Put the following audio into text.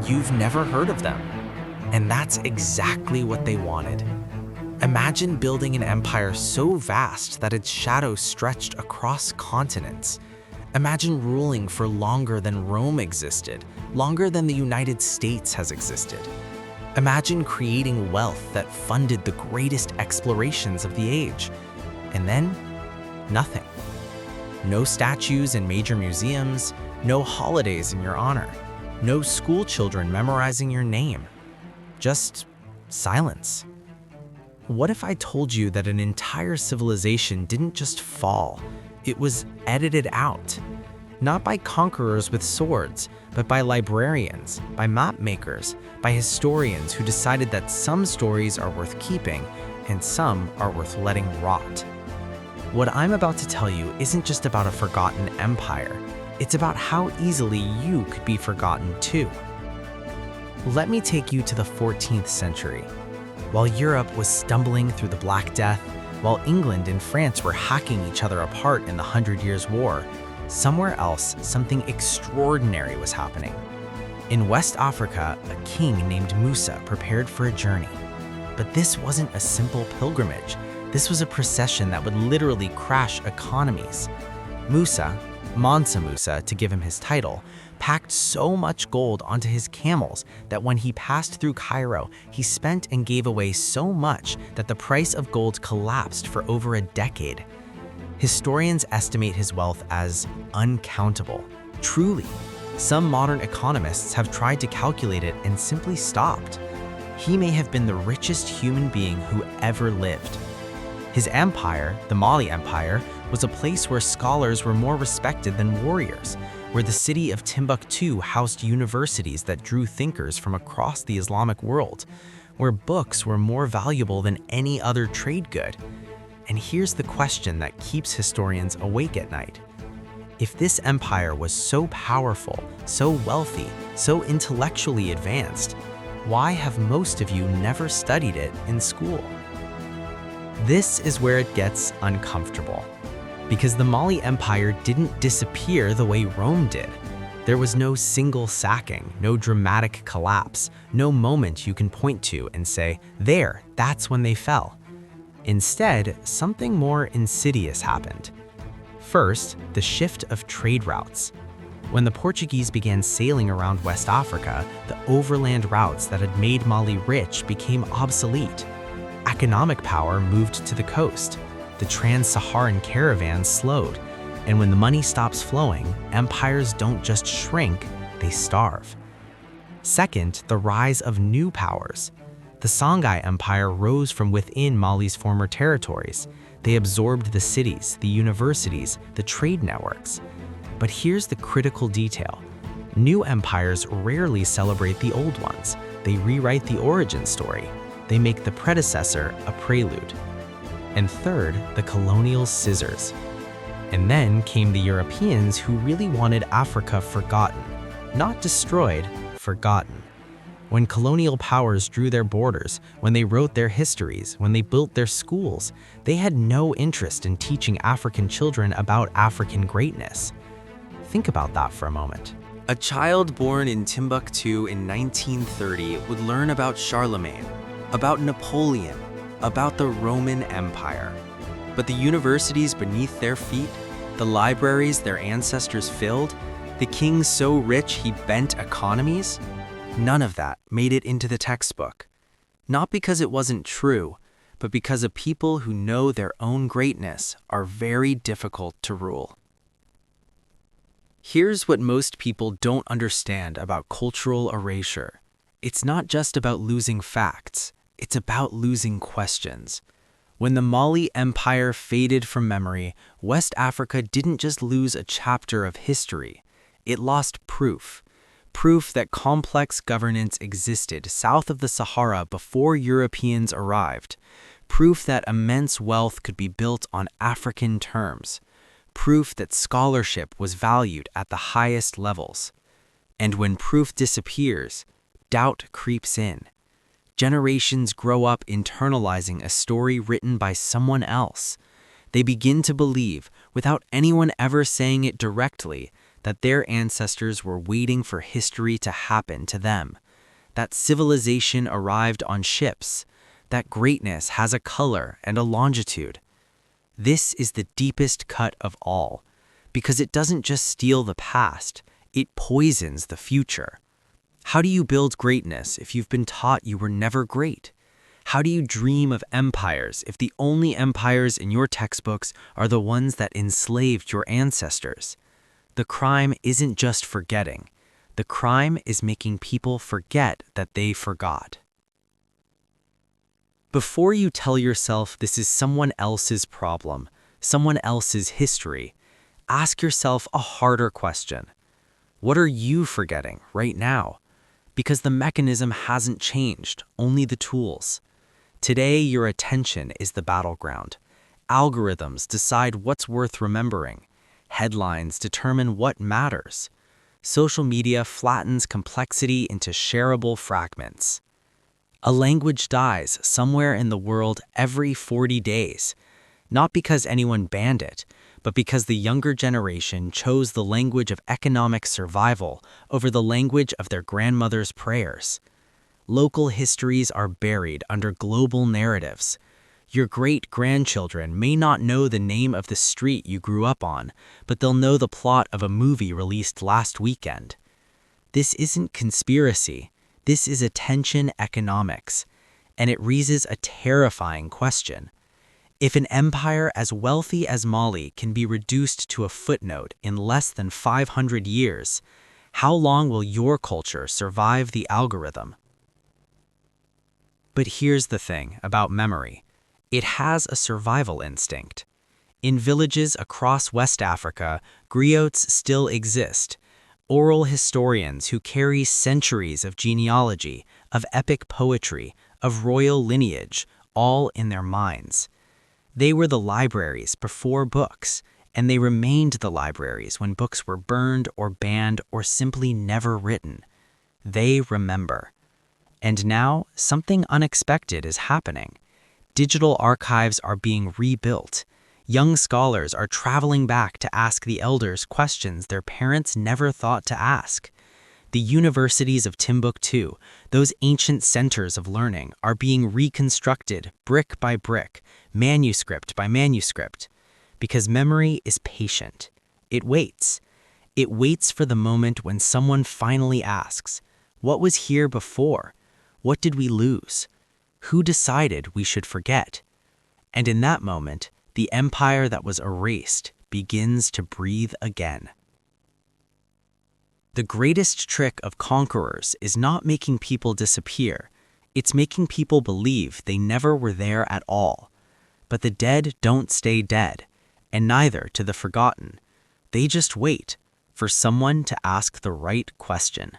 you've never heard of them. And that's exactly what they wanted. Imagine building an empire so vast that its shadow stretched across continents. Imagine ruling for longer than Rome existed, longer than the United States has existed. Imagine creating wealth that funded the greatest explorations of the age. And then, nothing. No statues in major museums, no holidays in your honor, no school children memorizing your name. Just silence. What if I told you that an entire civilization didn't just fall, it was edited out? Not by conquerors with swords, but by librarians, by map makers, by historians who decided that some stories are worth keeping and some are worth letting rot. What I'm about to tell you isn't just about a forgotten empire, it's about how easily you could be forgotten too. Let me take you to the 14th century. While Europe was stumbling through the Black Death, while England and France were hacking each other apart in the 100 Years' War, somewhere else something extraordinary was happening. In West Africa, a king named Musa prepared for a journey. But this wasn't a simple pilgrimage. This was a procession that would literally crash economies. Mansa Musa, to give him his title, packed so much gold onto his camels that when he passed through Cairo, he spent and gave away so much that the price of gold collapsed for over a decade. Historians estimate his wealth as uncountable. Truly, some modern economists have tried to calculate it and simply stopped. He may have been the richest human being who ever lived. His empire, the Mali Empire, was a place where scholars were more respected than warriors, where the city of Timbuktu housed universities that drew thinkers from across the Islamic world, where books were more valuable than any other trade good. And here's the question that keeps historians awake at night. If this empire was so powerful, so wealthy, so intellectually advanced, why have most of you never studied it in school? This is where it gets uncomfortable. Because the Mali Empire didn't disappear the way Rome did. There was no single sacking, no dramatic collapse, no moment you can point to and say, there, that's when they fell. Instead, something more insidious happened. First, the shift of trade routes. When the Portuguese began sailing around West Africa, the overland routes that had made Mali rich became obsolete. Economic power moved to the coast. The trans-Saharan caravans slowed, and when the money stops flowing, empires don't just shrink, they starve. Second, the rise of new powers. The Songhai Empire rose from within Mali's former territories. They absorbed the cities, the universities, the trade networks. But here's the critical detail. New empires rarely celebrate the old ones. They rewrite the origin story. They make the predecessor a prelude. And third, the colonial scissors. And then came the Europeans who really wanted Africa forgotten. Not destroyed, forgotten. When colonial powers drew their borders, when they wrote their histories, when they built their schools, they had no interest in teaching African children about African greatness. Think about that for a moment. A child born in Timbuktu in 1930 would learn about Charlemagne, about Napoleon, about the Roman Empire. But the universities beneath their feet, the libraries their ancestors filled, the king so rich he bent economies, none of that made it into the textbook. Not because it wasn't true, but because a people who know their own greatness are very difficult to rule. Here's what most people don't understand about cultural erasure. It's not just about losing facts. It's about losing questions. When the Mali Empire faded from memory, West Africa didn't just lose a chapter of history. It lost proof. Proof that complex governance existed south of the Sahara before Europeans arrived. Proof that immense wealth could be built on African terms. Proof that scholarship was valued at the highest levels. And when proof disappears, doubt creeps in. Generations grow up internalizing a story written by someone else. They begin to believe, without anyone ever saying it directly, that their ancestors were waiting for history to happen to them, that civilization arrived on ships, that greatness has a color and a longitude. This is the deepest cut of all, because it doesn't just steal the past, it poisons the future. How do you build greatness if you've been taught you were never great? How do you dream of empires if the only empires in your textbooks are the ones that enslaved your ancestors? The crime isn't just forgetting. The crime is making people forget that they forgot. Before you tell yourself this is someone else's problem, someone else's history, ask yourself a harder question. What are you forgetting right now? Because the mechanism hasn't changed, only the tools. Today, your attention is the battleground. Algorithms decide what's worth remembering. Headlines determine what matters. Social media flattens complexity into shareable fragments. A language dies somewhere in the world every 40 days, not because anyone banned it, but because the younger generation chose the language of economic survival over the language of their grandmother's prayers. Local histories are buried under global narratives. Your great-grandchildren may not know the name of the street you grew up on, but they'll know the plot of a movie released last weekend. This isn't conspiracy. This is attention economics, and it raises a terrifying question. If an empire as wealthy as Mali can be reduced to a footnote in less than 500 years, how long will your culture survive the algorithm? But here's the thing about memory. It has a survival instinct. In villages across West Africa, griots still exist. Oral historians who carry centuries of genealogy, of epic poetry, of royal lineage, all in their minds. They were the libraries before books, and they remained the libraries when books were burned or banned or simply never written. They remember. And now, something unexpected is happening. Digital archives are being rebuilt. Young scholars are traveling back to ask the elders questions their parents never thought to ask. The universities of Timbuktu, those ancient centers of learning, are being reconstructed brick by brick, manuscript by manuscript. Because memory is patient. It waits. It waits for the moment when someone finally asks, "What was here before? What did we lose? Who decided we should forget?" And in that moment, the empire that was erased begins to breathe again. The greatest trick of conquerors is not making people disappear. It's making people believe they never were there at all. But the dead don't stay dead, and neither do the forgotten. They just wait for someone to ask the right question.